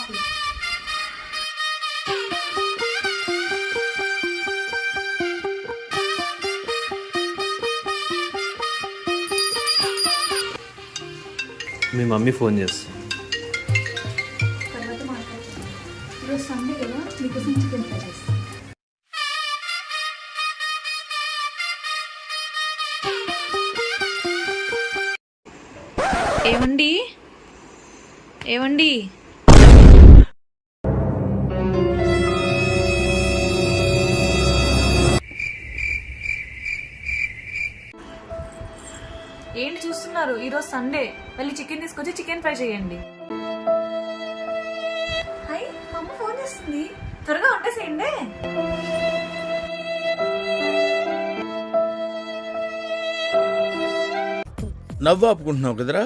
Coffee. మీ mummy phone చేస్తుంది. తర్వాత మాట్లాడుతున్నాను. ఈరోజు సండే కదా, మీకోసం చికెన్ ఫ్రై చేస్తాను. ఏమండి ఏమండి ఏంటి చూస్తున్నారు? ఈరోజు సండే, వెళ్ళి చికెన్ తీసుకొచ్చి చికెన్ ఫ్రై చేయండి. హాయ్, మా అమ్మ ఫోన్ చేస్తుంది. త్వరగా వంటేసేయండి. నవ్వు ఆపుకుంటున్నావు కదరా?